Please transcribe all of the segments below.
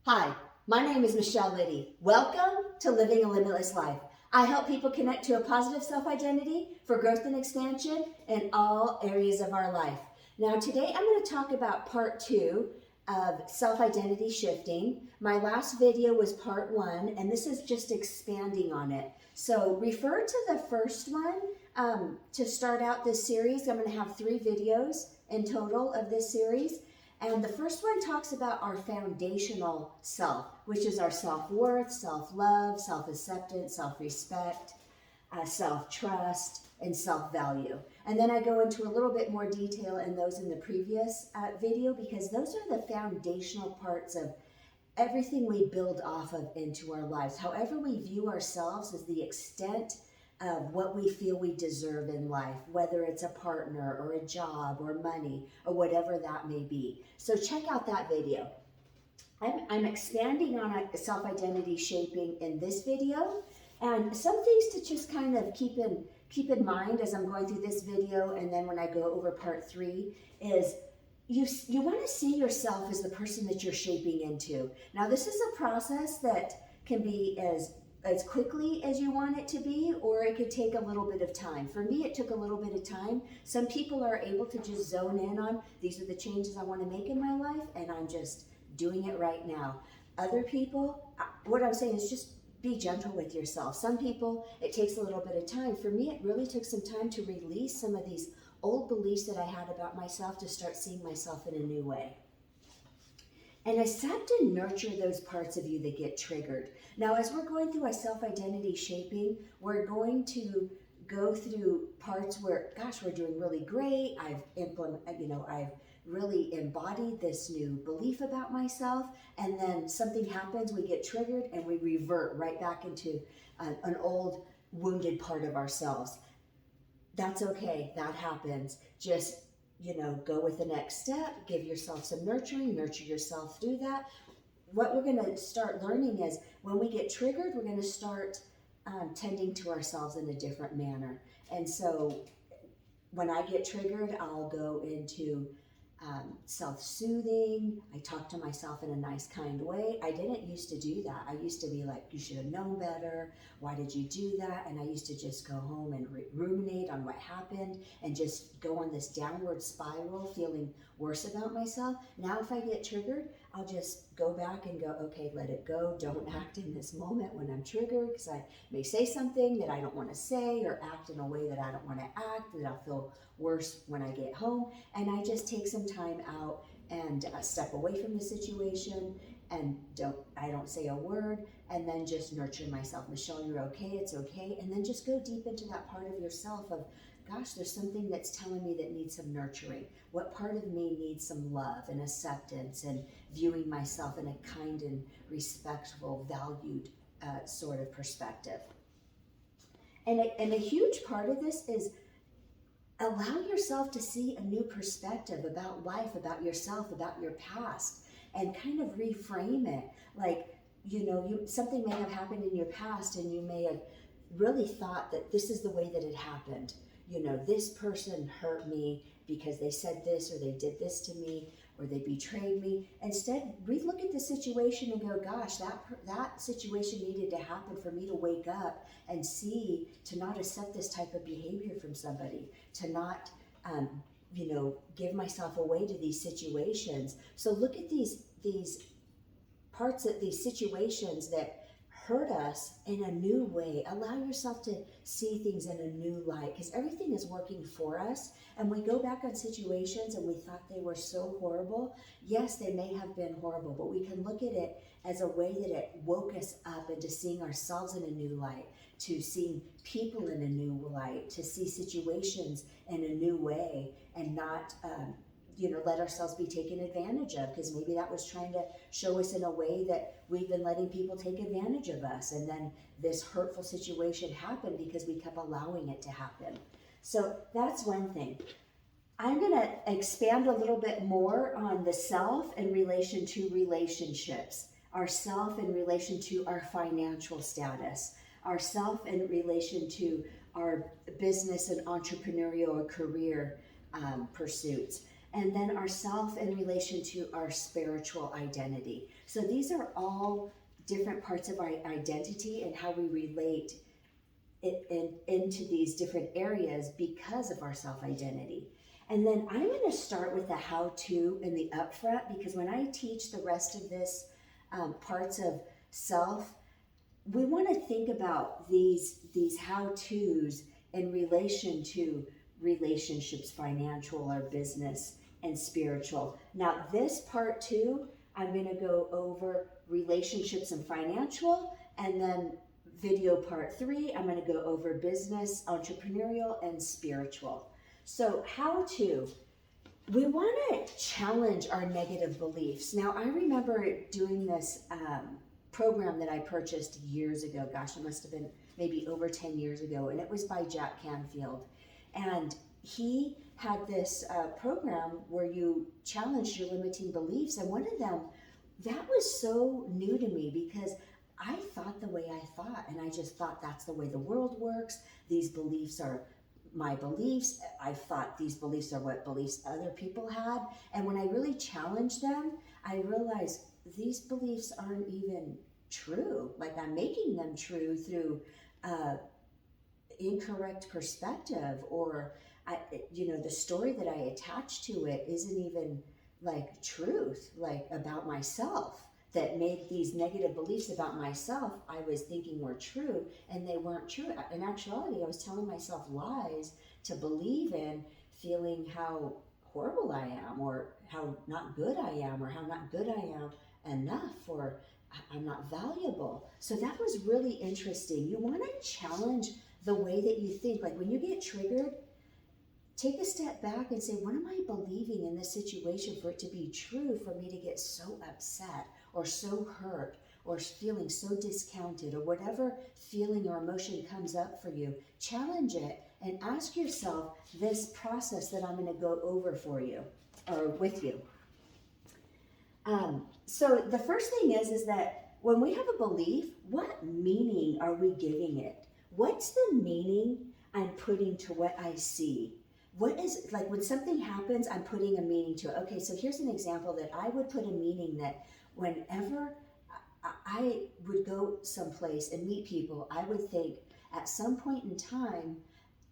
Hi, my name is Michelle Liddy. Welcome to Living a Limitless Life. I help people connect to a positive self-identity for growth and expansion in all areas of our life. Now today I'm going to talk about part 2 of self-identity shifting. My last video was part 1 and this is just expanding on it. So refer to the first one to start out this series. I'm going to have 3 videos in total of this series. And the first one talks about our foundational self, which is our self-worth, self-love, self-acceptance, self-respect, self-trust, and self-value. And then I go into a little bit more detail in those in the previous video because those are the foundational parts of everything we build off of into our lives. However we view ourselves is the extent of what we feel we deserve in life, whether it's a partner or a job or money or whatever that may be. So check out that video. I'm expanding on self-identity shaping in this video, and some things to just kind of keep in mind as I'm going through this video, and then when I go over part 3 is you want to see yourself as the person that you're shaping into. Now this is a process that can be as quickly as you want it to be, or it could take a little bit of time. For me, it took a little bit of time. Some people are able to just zone in on, these are the changes I want to make in my life, and I'm just doing it right now. Other people, what I'm saying is just be gentle with yourself. Some people, it takes a little bit of time. For me, it really took some time to release some of these old beliefs that I had about myself to start seeing myself in a new way. And accept and nurture those parts of you that get triggered. Now, as we're going through our self-identity shaping, we're going to go through parts where, gosh, we're doing really great. I've really embodied this new belief about myself. And then something happens, we get triggered, and we revert right back into an old wounded part of ourselves. That's okay. That happens. Just go with the next step, give yourself some nurturing, nurture yourself through that. What we're going to start learning is when we get triggered, we're going to start tending to ourselves in a different manner. And so when I get triggered, I'll go into self-soothing. I talk to myself in a nice, kind way. I didn't used to do that. I used to be like, you should have known better. Why did you do that? And I used to just go home and ruminate on what happened and just go on this downward spiral, feeling worse about myself. Now, if I get triggered, I'll just go back and go, okay, let it go. Don't act in this moment when I'm triggered, because I may say something that I don't want to say or act in a way that I don't want to act, that I'll feel worse when I get home. And I just take some time out and step away from the situation and I don't say a word, and then just nurture myself. Michelle, you're okay, it's okay. And then just go deep into that part of yourself of, gosh, there's something that's telling me that needs some nurturing. What part of me needs some love and acceptance and viewing myself in a kind and respectful, valued sort of perspective. And a huge part of this is allow yourself to see a new perspective about life, about yourself, about your past, and kind of reframe it. Like, something may have happened in your past and you may have really thought that this is the way that it happened. This person hurt me because they said this or they did this to me or they betrayed me. Instead, relook at the situation and go, gosh, that situation needed to happen for me to wake up and see, to not accept this type of behavior from somebody, to not, give myself away to these situations. So look at these parts of these situations that hurt us in a new way. Allow yourself to see things in a new light, because everything is working for us. And we go back on situations and we thought they were so horrible. Yes, they may have been horrible, but we can look at it as a way that it woke us up into seeing ourselves in a new light, to seeing people in a new light, to see situations in a new way, and not let ourselves be taken advantage of, because maybe that was trying to show us in a way that we've been letting people take advantage of us. And then this hurtful situation happened because we kept allowing it to happen. So that's one thing. I'm going to expand a little bit more on the self in relation to relationships, our self in relation to our financial status, our self in relation to our business and entrepreneurial or career pursuits. and then our self in relation to our spiritual identity. So these are all different parts of our identity and how we relate into these different areas because of our self-identity. And then I'm going to start with the how-to in the upfront, because when I teach the rest of this parts of self, we want to think about these how-tos in relation to relationships, financial or business, and spiritual. Now this part 2, I'm going to go over relationships and financial, and then video part 3, I'm going to go over business, entrepreneurial, and spiritual. So how to, we want to challenge our negative beliefs. Now I remember doing this program that I purchased years ago. Gosh, it must have been maybe over 10 years ago, and it was by Jack Canfield. And he had this program where you challenged your limiting beliefs, and one of them, that was so new to me because I thought the way I thought, and I just thought that's the way the world works. These beliefs are my beliefs. I thought these beliefs are what beliefs other people had. And when I really challenged them, I realized these beliefs aren't even true. Like, I'm making them true through incorrect perspective, or the story that I attach to it isn't even like truth, like about myself, that made these negative beliefs about myself I was thinking were true, and they weren't true. In actuality, I was telling myself lies to believe in, feeling how horrible I am, or how not good I am, or how not good I am enough, or I'm not valuable. So that was really interesting. You want to challenge the way that you think. Like, when you get triggered, take a step back and say, what am I believing in this situation for it to be true, for me to get so upset or so hurt or feeling so discounted, or whatever feeling or emotion comes up for you? Challenge it and ask yourself this process that I'm going to go over for you or with you. So the first thing is that when we have a belief, what meaning are we giving it? What's the meaning I'm putting to what I see? What is, like, when something happens, I'm putting a meaning to it. Okay, so here's an example that I would put a meaning that whenever I would go someplace and meet people, I would think at some point in time,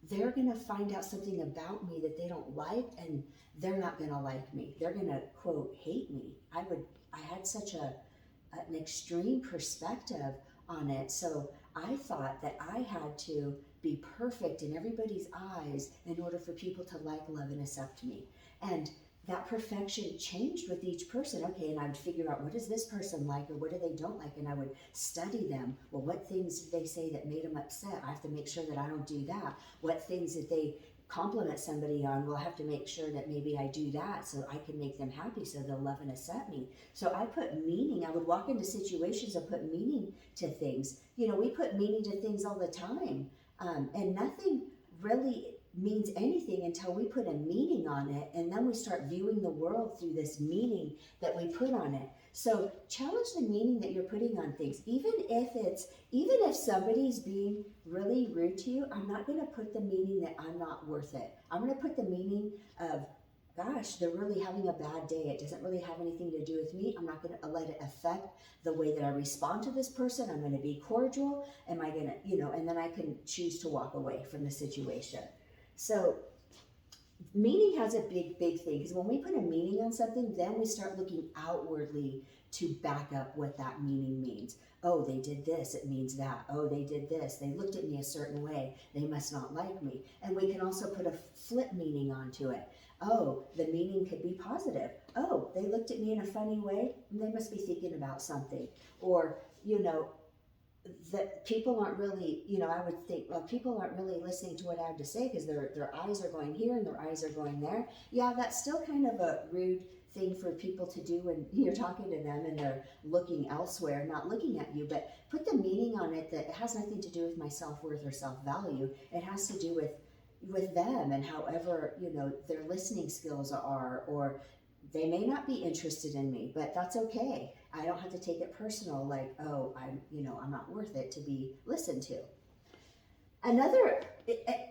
they're going to find out something about me that they don't like, and they're not going to like me. They're going to, quote, hate me. I had such an extreme perspective on it. So I thought that I had to be perfect in everybody's eyes in order for people to like, love, and accept me. And that perfection changed with each person. Okay, and I would figure out, what does this person like, or what do they don't like? And I would study them. Well, what things did they say that made them upset? I have to make sure that I don't do that. What things did they compliment somebody on? Well, I have to make sure that maybe I do that so I can make them happy, so they'll love and accept me. So I put meaning. I would walk into situations and put meaning to things. You know, we put meaning to things all the time. And nothing really means anything until we put a meaning on it, and then we start viewing the world through this meaning that we put on it. So challenge the meaning that you're putting on things. Even if somebody's being really rude to you, I'm not going to put the meaning that I'm not worth it. I'm going to put the meaning of, gosh, they're really having a bad day. It doesn't really have anything to do with me. I'm not going to let it affect the way that I respond to this person. I'm going to be cordial. Am I going to, and then I can choose to walk away from the situation. So meaning has a big thing, because when we put a meaning on something, then we start looking outwardly to back up what that meaning means. Oh, they did this, it means that. Oh, they did this, they looked at me a certain way, they must not like me. And we can also put a flip meaning onto it. Oh, the meaning could be positive. Oh, they looked at me in a funny way, they must be thinking about something. Or, that people aren't really, I would think, well, people aren't really listening to what I have to say because their eyes are going here and their eyes are going there. Yeah, that's still kind of a rude thing for people to do when you're talking to them and they're looking elsewhere, not looking at you. But put the meaning on it that it has nothing to do with my self-worth or self-value. It has to do with them and however, their listening skills are, or they may not be interested in me, but that's okay. I don't have to take it personal, like, oh, I'm not worth it to be listened to. Another,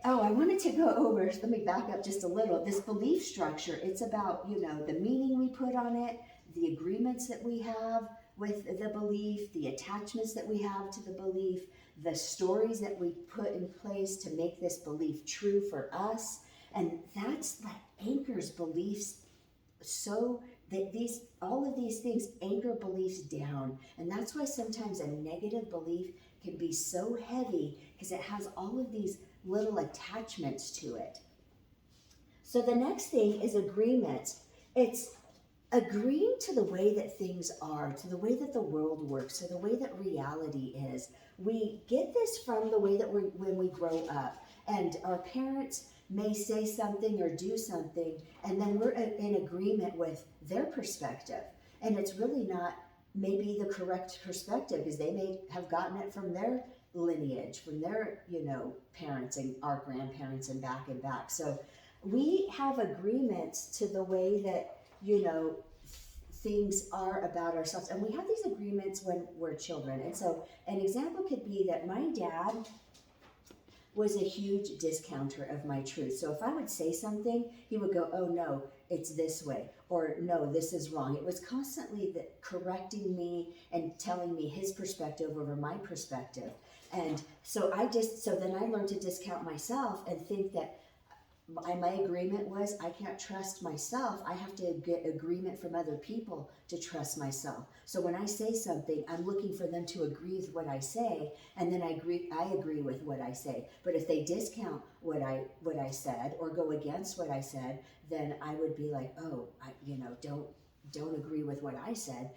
I wanted to go over, let me back up just a little. This belief structure, it's about, the meaning we put on it, the agreements that we have with the belief, the attachments that we have to the belief, the stories that we put in place to make this belief true for us. And that's what anchors beliefs, so that all of these things anchor beliefs down. And that's why sometimes a negative belief can be so heavy, because it has all of these little attachments to it. So the next thing is agreement. It's agreeing to the way that things are, to the way that the world works, to the way that reality is. We get this from the way that when we grow up, and our parents may say something or do something, and then we're in agreement with their perspective. And it's really not maybe the correct perspective, because they may have gotten it from their lineage, from their, parents and our grandparents and back and back. So we have agreements to the way that, things are about ourselves. And we have these agreements when we're children. And so an example could be that my dad was a huge discounter of my truth. So if I would say something, he would go, oh no, it's this way, or no, this is wrong. It was constantly correcting me and telling me his perspective over my perspective. And so then I learned to discount myself and think that my agreement was, I can't trust myself. I have to get agreement from other people to trust myself. So when I say something, I'm looking for them to agree with what I say, and then I agree with what I say. But if they discount what I said or go against what I said, then I would be like, oh, don't agree with what I said.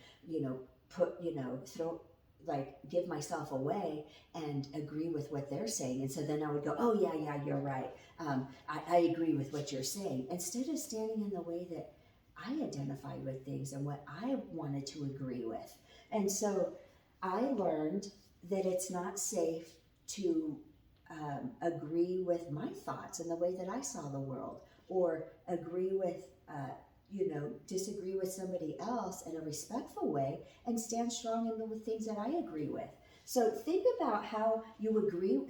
Give myself away and agree with what they're saying. And so then I would go, oh yeah, you're right. I agree with what you're saying, instead of standing in the way that I identified with things and what I wanted to agree with. And so I learned that it's not safe to agree with my thoughts and the way that I saw the world, or agree with, disagree with somebody else in a respectful way and stand strong in the things that I agree with. So think about how you agree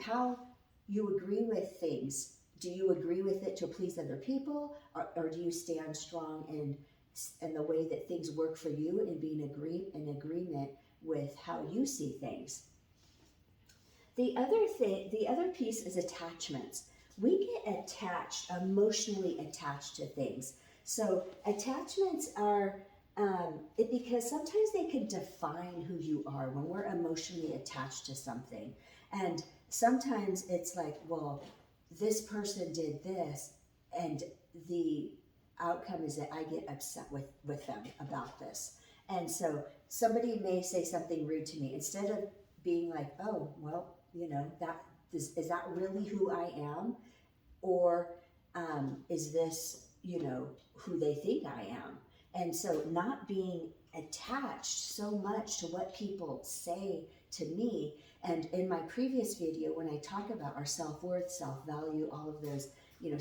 with things. Do you agree with it to please other people, or do you stand strong in the way that things work for you and be in agreement with how you see things? The other piece is attachments. We get attached, emotionally attached to things. So attachments are, because sometimes they can define who you are when we're emotionally attached to something. And sometimes it's like, well, this person did this, and the outcome is that I get upset with them about this. And so somebody may say something rude to me. Instead of being like, oh, well, is that really who I am? Or is this, who they think I am? And so not being attached so much to what people say to me. And in my previous video, when I talk about our self-worth, self-value, all of those,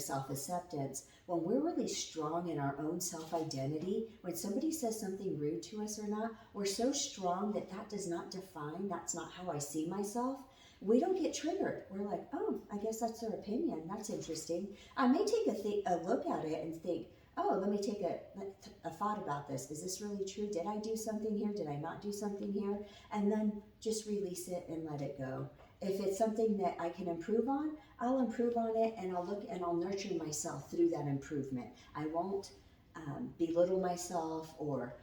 self-acceptance, when we're really strong in our own self-identity, when somebody says something rude to us or not, we're so strong that does not define, that's not how I see myself. We don't get triggered. We're like, oh, I guess that's their opinion. That's interesting. I may take a look at it and think, oh, let me take a thought about this. Is this really true? Did I do something here? Did I not do something here? And then just release it and let it go. If it's something that I can improve on, I'll improve on it, and I'll nurture myself through that improvement. I won't belittle myself or,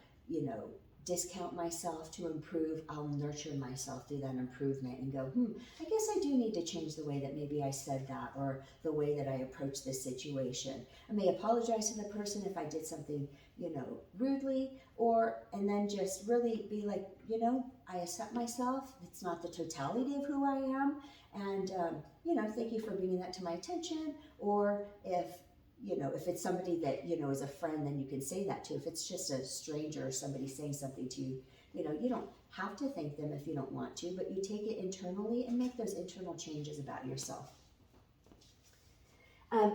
discount myself to improve. I'll nurture myself through that improvement and go, I guess I do need to change the way that maybe I said that, or the way that I approach this situation. I may apologize to the person if I did something, rudely, and then just really be like, I accept myself. It's not the totality of who I am. And, thank you for bringing that to my attention. Or if it's somebody that, is a friend, then you can say that too. If it's just a stranger or somebody saying something to you, you don't have to thank them if you don't want to, but you take it internally and make those internal changes about yourself.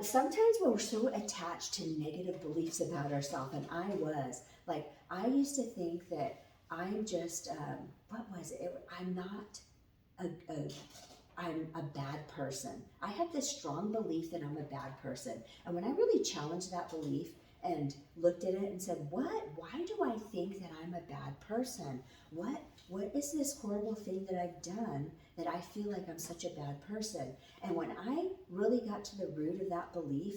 Sometimes when we're so attached to negative beliefs about ourselves, and I used to think that I'm just, I'm not I'm a bad person. I have this strong belief that I'm a bad person. And when I really challenged that belief and looked at it and said, why do I think that I'm a bad person? What is this horrible thing that I've done that I feel like I'm such a bad person? And when I really got to the root of that belief,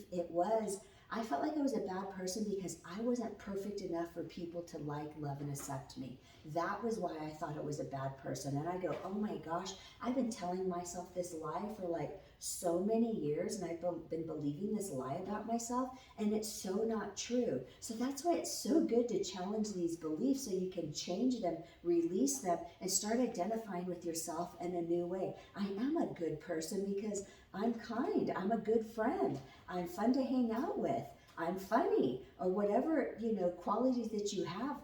I felt like I was a bad person because I wasn't perfect enough for people to like, love, and accept me. That was why I thought it was a bad person. And I go, oh my gosh, I've been telling myself this lie for like so many years, and I've been believing this lie about myself, and it's so not true. So that's why it's so good to challenge these beliefs so you can change them, release them, and start identifying with yourself in a new way. I am a good person because I'm kind, I'm a good friend, I'm fun to hang out with, I'm funny, or whatever, qualities that you have.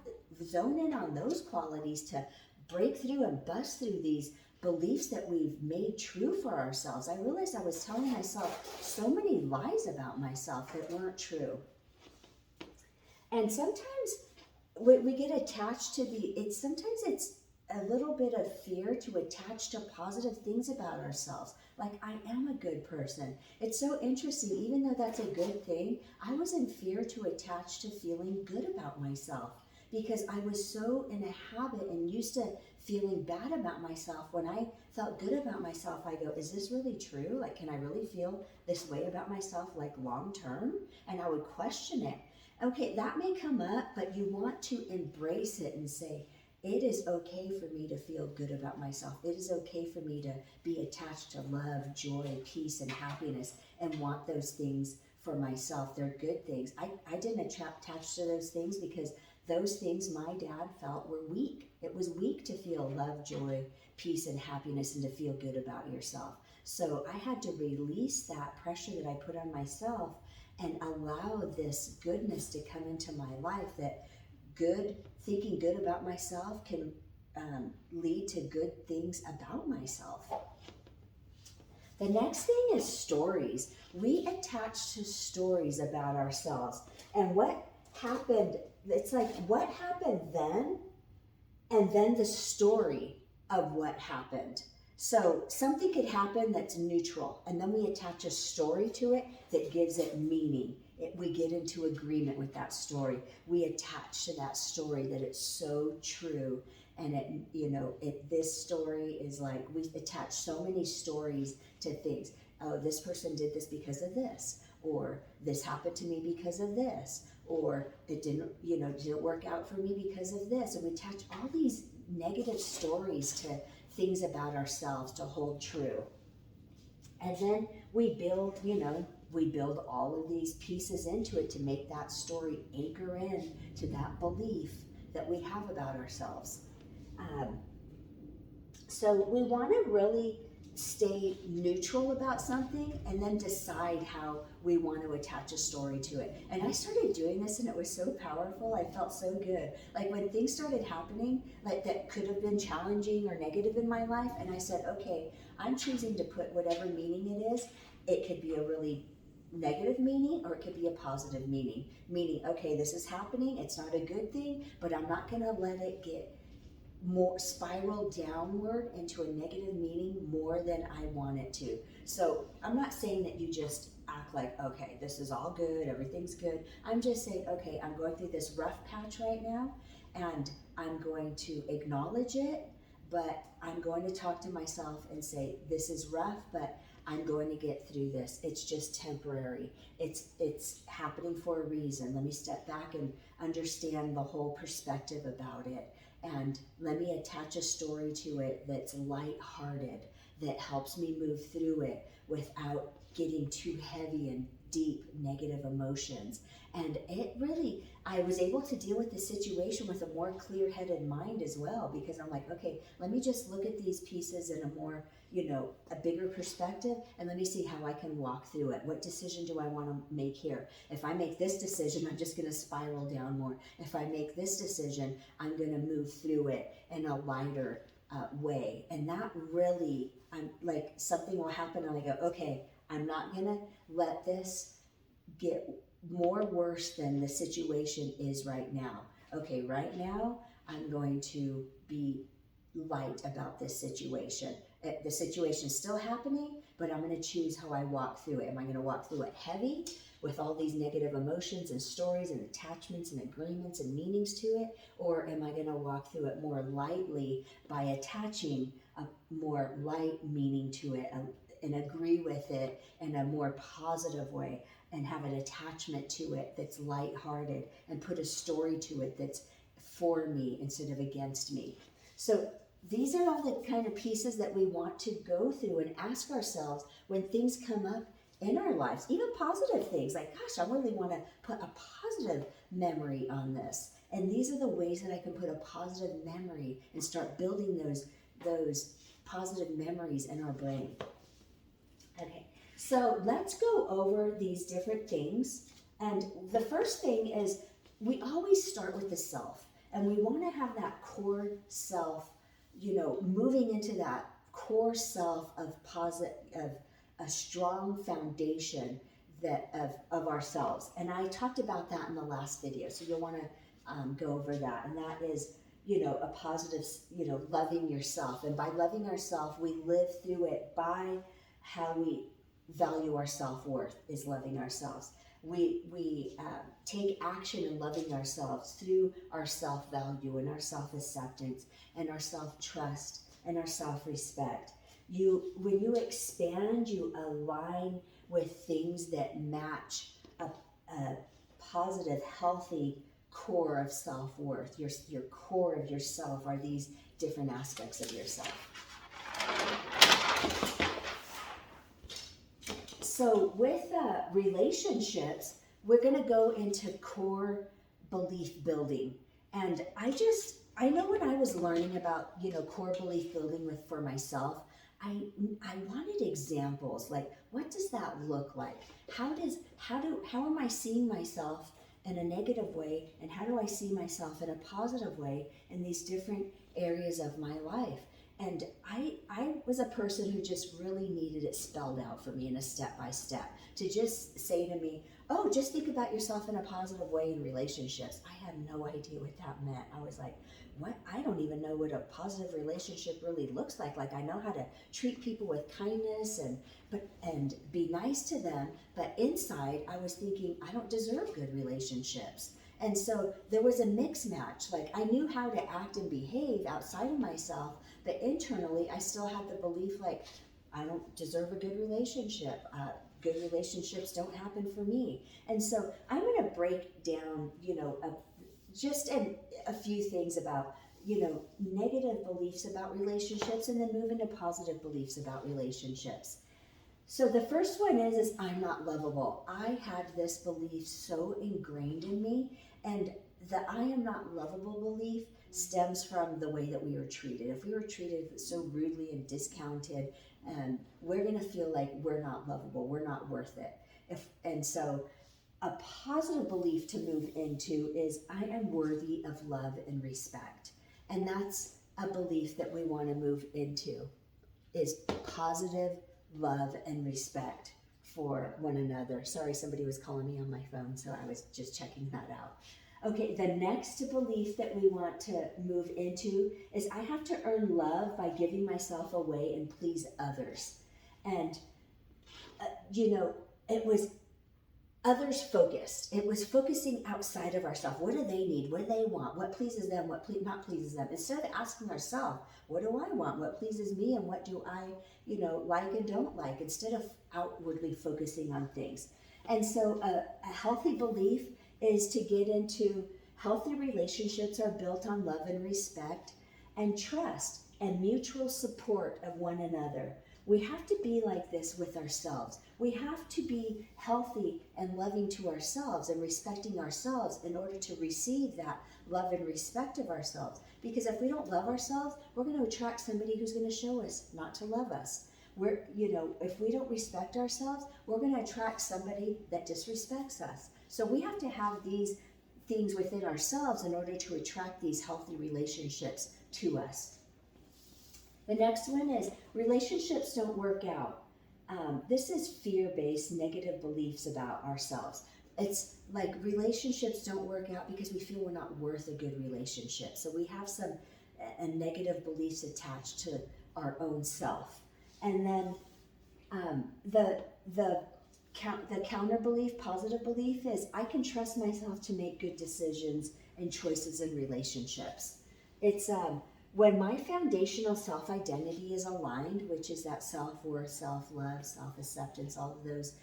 Zone in on those qualities to break through and bust through these beliefs that we've made true for ourselves. I realized I was telling myself so many lies about myself that weren't true. And sometimes we get attached to sometimes it's a little bit of fear to attach to positive things about ourselves. Like, I am a good person. It's so interesting, even though that's a good thing, I was in fear to attach to feeling good about myself because I was so in a habit and used to feeling bad about myself. When I felt good about myself, I go, is this really true? Like, can I really feel this way about myself, like long term? And I would question it. Okay, that may come up, but you want to embrace it and say, it is okay for me to feel good about myself. It is okay for me to be attached to love, joy, peace, and happiness and want those things for myself. They're good things. I didn't attach to those things because those things my dad felt were weak. It was weak to feel love, joy, peace, and happiness and to feel good about yourself. So I had to release that pressure that I put on myself and allow this goodness to come into my life, that thinking good about myself can lead to good things about myself. The next thing is stories. We attach to stories about ourselves. And what happened, it's like what happened then, and then the story of what happened. So something could happen that's neutral, and then we attach a story to it that gives it meaning. We get into agreement with that story. We attach to that story that it's so true. And this story is like, we attach so many stories to things. Oh, this person did this because of this, or this happened to me because of this, or it didn't work out for me because of this. And we attach all these negative stories to things about ourselves to hold true. And then we build all of these pieces into it to make that story anchor in to that belief that we have about ourselves. So we want to really stay neutral about something and then decide how we want to attach a story to it. And I started doing this and it was so powerful. I felt so good. Like when things started happening, like that could have been challenging or negative in my life, and I said, okay, I'm choosing to put whatever meaning it is. It could be a really negative meaning or it could be a positive meaning. Meaning, okay, this is happening. It's not a good thing, but I'm not going to let it get more spiral downward into a negative meaning more than I want it to. So I'm not saying that you just act like, okay, this is all good, everything's good. I'm just saying, okay, I'm going through this rough patch right now and I'm going to acknowledge it, but I'm going to talk to myself and say, this is rough, but I'm going to get through this. It's just temporary. It's happening for a reason. Let me step back and understand the whole perspective about it. And let me attach a story to it that's lighthearted, that helps me move through it without getting too heavy and deep negative emotions. And I was able to deal with the situation with a more clear-headed mind as well, because I'm like, okay, let me just look at these pieces in a more, a bigger perspective, and let me see how I can walk through it. What decision do I want to make here? If I make this decision, I'm just going to spiral down more. If I make this decision, I'm going to move through it in a lighter way. And that really, I'm like, something will happen and I go, okay, I'm not going to let this get more worse than the situation is right now. Okay, right now, I'm going to be light about this situation. The situation is still happening, but I'm going to choose how I walk through it. Am I going to walk through it heavy with all these negative emotions and stories and attachments and agreements and meanings to it? Or am I going to walk through it more lightly by attaching a more light meaning to it and agree with it in a more positive way and have an attachment to it that's lighthearted and put a story to it that's for me instead of against me? So these are all the kind of pieces that we want to go through and ask ourselves when things come up in our lives, even positive things like, gosh, I really want to put a positive memory on this. And these are the ways that I can put a positive memory and start building those positive memories in our brain. Okay, so let's go over these different things. And the first thing is we always start with the self. And we want to have that core self, moving into that core self of a strong foundation of ourselves. And I talked about that in the last video, so you'll want to go over that. And that is, a positive, loving yourself. And by loving ourselves, we live through it by how we value our self-worth is loving ourselves. We take action in loving ourselves through our self-value and our self-acceptance and our self-trust and our self-respect. When you expand, you align with things that match a positive, healthy core of self-worth. Your core of yourself are these different aspects of yourself. So with relationships, we're going to go into core belief building. And I know when I was learning about, core belief building for myself, I wanted examples, like what does that look like? How am I seeing myself in a negative way, and how do I see myself in a positive way in these different areas of my life? And I was a person who just really needed it spelled out for me in a step-by-step, to just say to me, oh, just think about yourself in a positive way in relationships. I had no idea what that meant. I was like, what? I don't even know what a positive relationship really looks like. Like, I know how to treat people with kindness and be nice to them, but inside I was thinking, I don't deserve good relationships. And so there was a mix match. Like, I knew how to act and behave outside of myself, but internally I still had the belief, like, I don't deserve a good relationship. Good relationships don't happen for me. And so I'm going to break down, just a few things about, negative beliefs about relationships, and then move into positive beliefs about relationships. So the first one is I'm not lovable. I had this belief so ingrained in me, and the I am not lovable belief stems from the way that we were treated. If we were treated so rudely and discounted, we're going to feel like we're not lovable, we're not worth it. So a positive belief to move into is I am worthy of love and respect. And that's a belief that we want to move into, is positive love and respect for one another. Sorry, somebody was calling me on my phone, so I was just checking that out. Okay, the next belief that we want to move into is I have to earn love by giving myself away and please others. And, it was others focused. It was focusing outside of ourselves. What do they need? What do they want? What pleases them? What not pleases them? Instead of asking ourselves, what do I want? What pleases me? And what do I, like and don't like? Instead of outwardly focusing on things. And so a healthy belief is to get into healthy relationships are built on love and respect and trust and mutual support of one another. We have to be like this with ourselves. We have to be healthy and loving to ourselves and respecting ourselves in order to receive that love and respect of ourselves. Because if we don't love ourselves, we're going to attract somebody who's going to show us not to love us. If we don't respect ourselves, we're going to attract somebody that disrespects us. So we have to have these things within ourselves in order to attract these healthy relationships to us. The next one is relationships don't work out. This is fear-based negative beliefs about ourselves. It's like relationships don't work out because we feel we're not worth a good relationship. So we have some and negative beliefs attached to our own self. And then the counter belief, positive belief, is I can trust myself to make good decisions and choices in relationships. It's when my foundational self-identity is aligned, which is that self-worth, self-love, self-acceptance, all of those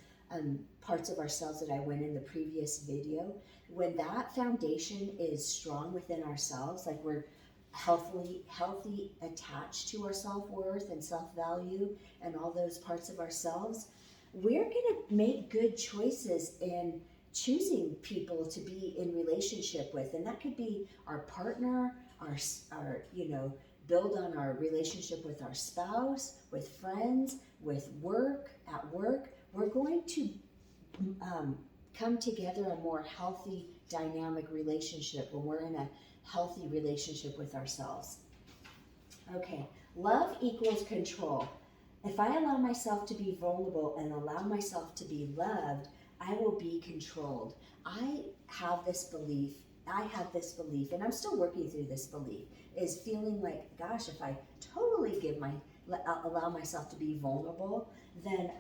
parts of ourselves that I went in the previous video, when that foundation is strong within ourselves, like we're healthy attached to our self-worth and self-value and all those parts of ourselves, we're going to make good choices in choosing people to be in relationship with. And that could be our partner, our build on our relationship with our spouse, with friends, with work, at work. We're going to come together a more healthy, dynamic relationship when we're in a healthy relationship with ourselves. Okay, love equals control. If I allow myself to be vulnerable and allow myself to be loved, I will be controlled. I have this belief, and I'm still working through this belief, is feeling like, gosh, if I totally allow myself to be vulnerable, then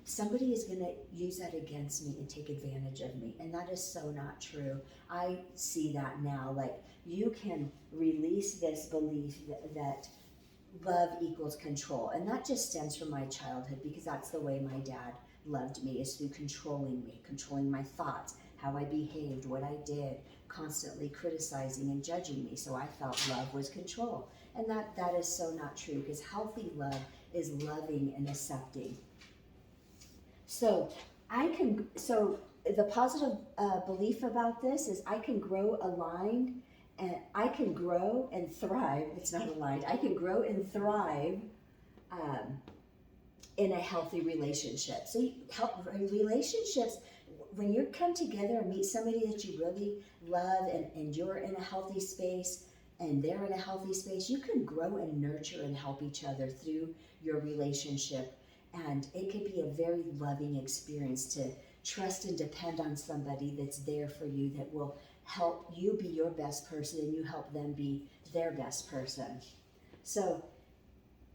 somebody is going to use that against me and take advantage of me. And that is so not true. I see that now. Like, you can release this belief that love equals control. And that just stems from my childhood, because that's the way my dad loved me, is through controlling my thoughts, how I behaved, what I did, constantly criticizing and judging me. So I felt love was control. And that is so not true, because healthy love is loving and accepting. So the positive belief about this is I can grow aligned, and I can grow and thrive. It's not aligned. I can grow and thrive in a healthy relationship. So relationships, when you come together and meet somebody that you really love, and you're in a healthy space and they're in a healthy space, you can grow and nurture and help each other through your relationship. And it could be a very loving experience to trust and depend on somebody that's there for you, that will help you be your best person and you help them be their best person. So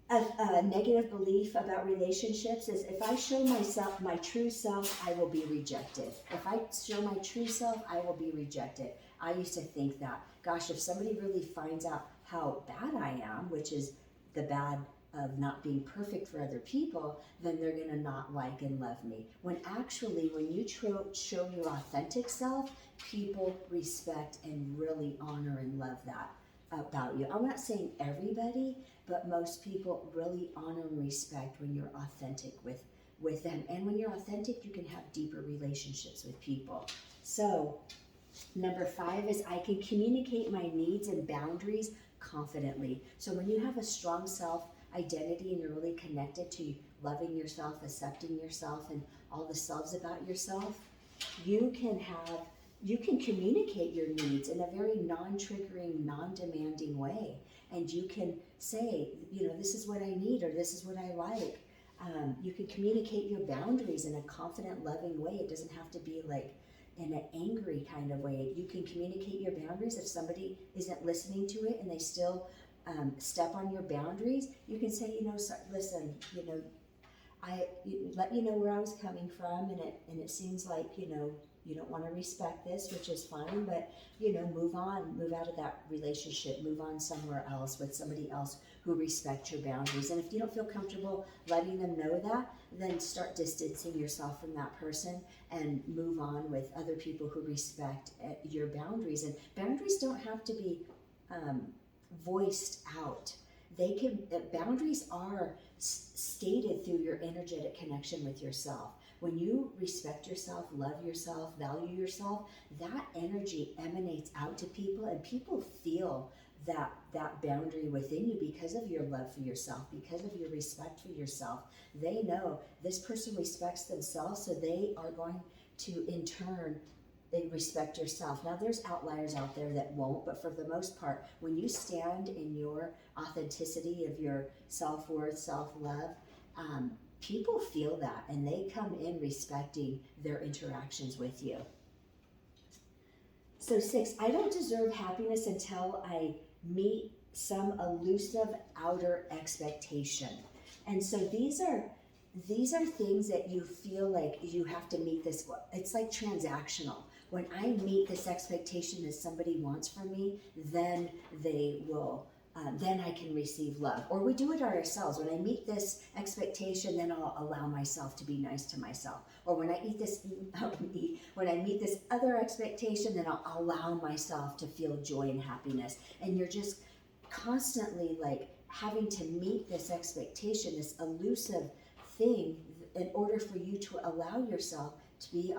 a negative belief about relationships is, if I show myself, my true self, I will be rejected. If I show my true self, I will be rejected. I used to think that, gosh, if somebody really finds out how bad I am, which is the bad of not being perfect for other people, then they're going to not like and love me. When actually, when you show your authentic self, people respect and really honor and love that about you. I'm not saying everybody, but most people really honor and respect when you're authentic with them. And when you're authentic, you can have deeper relationships with people. So number 5 is I can communicate my needs and boundaries confidently. So when you have a strong self-identity and you're really connected to loving yourself, accepting yourself, and all the selves about yourself, you can communicate your needs in a very non-triggering, non-demanding way. And you can say, this is what I need, or this is what I like. You can communicate your boundaries in a confident, loving way. It doesn't have to be like in an angry kind of way. You can communicate your boundaries. If somebody isn't listening to it and they still step on your boundaries, you can say, listen, I let you know where I was coming from, and it seems like, you don't want to respect this, which is fine, but, move out of that relationship, move on somewhere else with somebody else who respects your boundaries. And if you don't feel comfortable letting them know that, then start distancing yourself from that person and move on with other people who respect your boundaries. And boundaries don't have to be voiced out. Boundaries are stated through your energetic connection with yourself. When you respect yourself, love yourself, value yourself, that energy emanates out to people, and people feel that boundary within you because of your love for yourself, because of your respect for yourself. They know this person respects themselves, so they are going to, in turn, they respect yourself. Now, there's outliers out there that won't, but for the most part, when you stand in your authenticity of your self-worth, self-love, people feel that, and they come in respecting their interactions with you. So 6, I don't deserve happiness until I meet some elusive outer expectation. And so these are things that you feel like you have to meet this. It's like transactional. When I meet this expectation that somebody wants from me, then they will, then I can receive love. Or we do it ourselves. When I meet this expectation, then I'll allow myself to be nice to myself. Or when I when I meet this other expectation, then I'll allow myself to feel joy and happiness. And you're just constantly like having to meet this expectation, this elusive thing, in order for you to allow yourself to be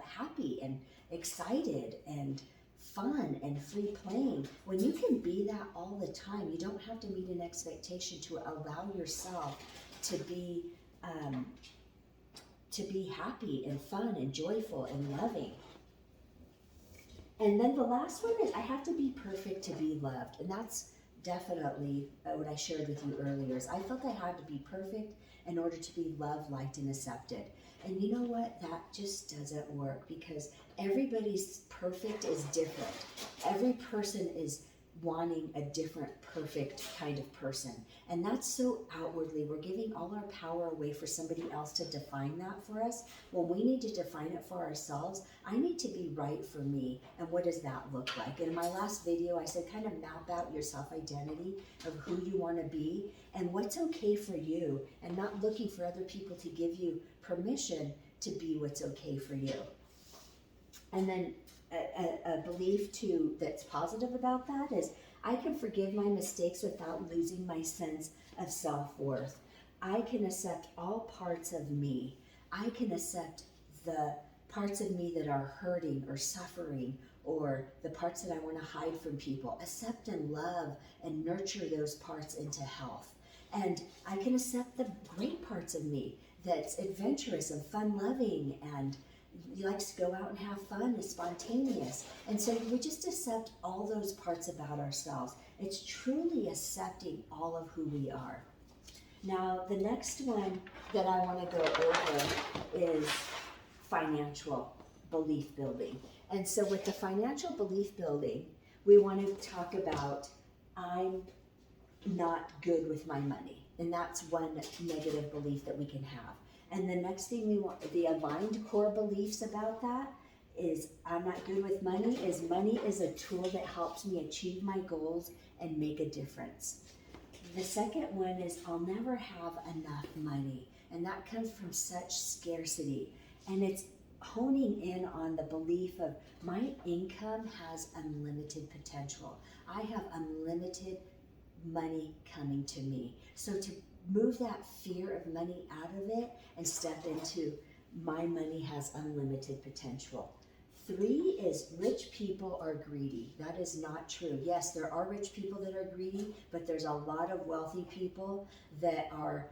happy and excited and fun and free playing. When you can be that all the time, you don't have to meet an expectation to allow yourself to be happy and fun and joyful and loving. And then the last one is I have to be perfect to be loved. And that's definitely what I shared with you earlier, is I felt I had to be perfect in order to be loved, liked, and accepted. And you know what? That just doesn't work, because everybody's perfect is different. Every person is wanting a different, perfect kind of person. And that's so outwardly. We're giving all our power away for somebody else to define that for us. Well, we need to define it for ourselves. I need to be right for me. And what does that look like? And in my last video, I said kind of map out your self-identity of who you want to be and what's okay for you, and not looking for other people to give you permission to be what's okay for you. And then a belief too that's positive about that is I can forgive my mistakes without losing my sense of self-worth. I can accept all parts of me. I can accept the parts of me that are hurting or suffering, or the parts that I want to hide from people. Accept and love and nurture those parts into health. And I can accept the great parts of me that's adventurous and fun-loving, and he likes to go out and have fun, is spontaneous. And so we just accept all those parts about ourselves. It's truly accepting all of who we are. Now, the next one that I want to go over is financial belief building. And so with the financial belief building, we want to talk about I'm not good with my money. And that's one negative belief that we can have. And the next thing we want, the aligned core beliefs about that is I'm not good with money is a tool that helps me achieve my goals and make a difference. The second one is I'll never have enough money. And that comes from such scarcity. And it's honing in on the belief of my income has unlimited potential. I have unlimited money coming to me. So to move that fear of money out of it and step into my money has unlimited potential. 3 is rich people are greedy. That is not true. Yes, there are rich people that are greedy, but there's a lot of wealthy people that are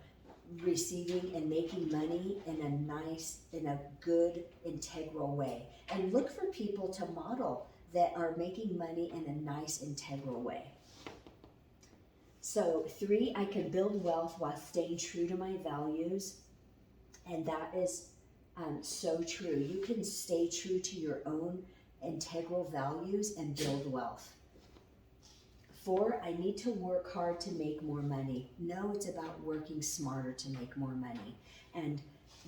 receiving and making money in a good, integral way. And look for people to model that are making money in a nice, integral way. So 3, I can build wealth while staying true to my values. And that is so true. You can stay true to your own integral values and build wealth. 4, I need to work hard to make more money. No, it's about working smarter to make more money. And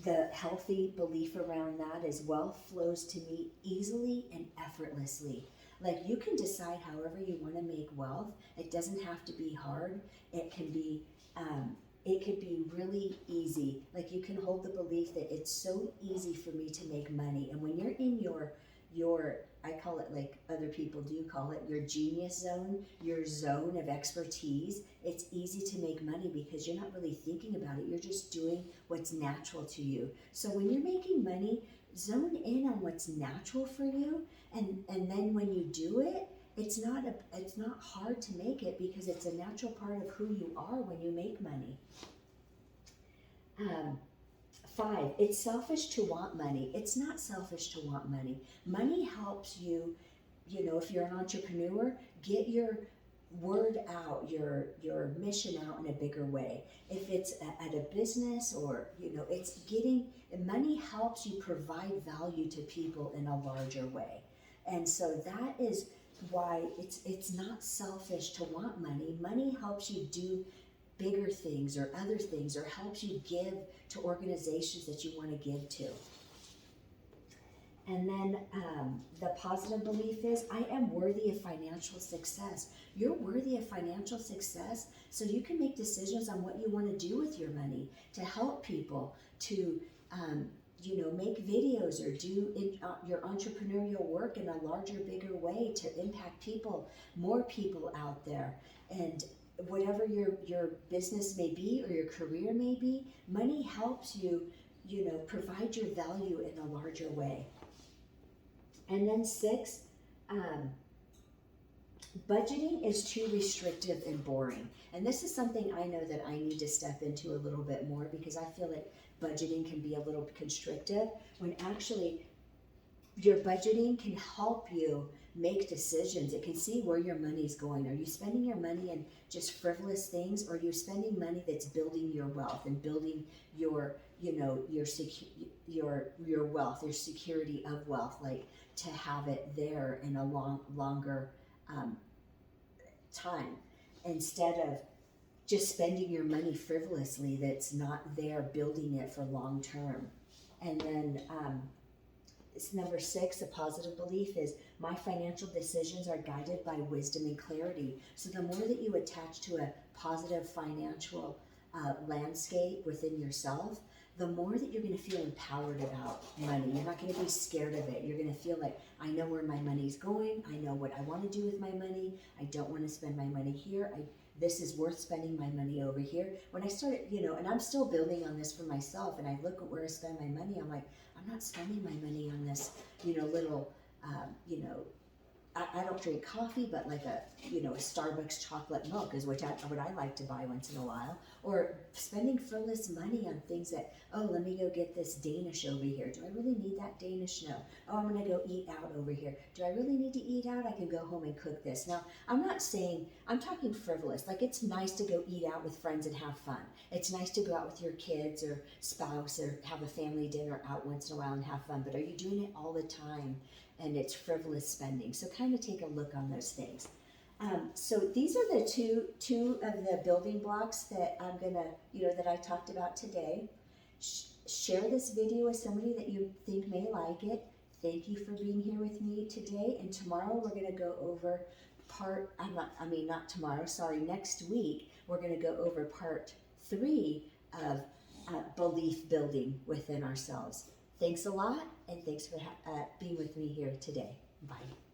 the healthy belief around that is wealth flows to me easily and effortlessly. Like you can decide however you want to make wealth. It doesn't have to be hard. It can be really easy. Like you can hold the belief that it's so easy for me to make money. And when you're in your I call it, like other people do call it, your genius zone, your zone of expertise, it's easy to make money because you're not really thinking about it. You're just doing what's natural to you. So when you're making money, zone in on what's natural for you, and then when you do it, it's not hard to make it because it's a natural part of who you are when you make money. 5, it's selfish to want money. It's not selfish to want money. Money helps you, if you're an entrepreneur, get your word out, your mission out in a bigger way. If it's at a business or, money helps you provide value to people in a larger way. And so that is why it's not selfish to want money. Money helps you do bigger things or other things, or helps you give to organizations that you want to give to. And then the positive belief is, I am worthy of financial success. You're worthy of financial success, so you can make decisions on what you want to do with your money, to help people, to make videos or do your entrepreneurial work in a larger, bigger way to impact people, more people out there. And whatever your business may be or your career may be, money helps you, provide your value in a larger way. And then 6, budgeting is too restrictive and boring. And this is something I know that I need to step into a little bit more, because I feel like budgeting can be a little constrictive, when actually your budgeting can help you make decisions. It can see where your money's going. Are you spending your money in just frivolous things, or are you spending money that's building your wealth and building your wealth, your security of wealth, like to have it there in a longer time, instead of just spending your money frivolously that's not there building it for long term. And then it's number 6, a positive belief is, my financial decisions are guided by wisdom and clarity. So the more that you attach to a positive financial landscape within yourself, the more that you're going to feel empowered about money. You're not going to be scared of it. You're going to feel like, I know where my money's going. I know what I want to do with my money. I don't want to spend my money here. This is worth spending my money over here. When I started, and I'm still building on this for myself, and I look at where I spend my money, I'm like, I'm not spending my money on this, little, I don't drink coffee, but like a Starbucks chocolate milk is what I like to buy once in a while. Or spending frivolous money on things that, let me go get this Danish over here. Do I really need that Danish? No. Oh, I'm going to go eat out over here. Do I really need to eat out? I can go home and cook this. Now, I'm talking frivolous. Like, it's nice to go eat out with friends and have fun. It's nice to go out with your kids or spouse or have a family dinner out once in a while and have fun. But are you doing it all the time? And it's frivolous spending. So kind of take a look on those things. So these are the two of the building blocks that I'm gonna, that I talked about today. Share this video with somebody that you think may like it. Thank you for being here with me today. And tomorrow we're gonna go over next week, we're gonna go over part 3 of belief building within ourselves. Thanks a lot, and thanks for being with me here today. Bye.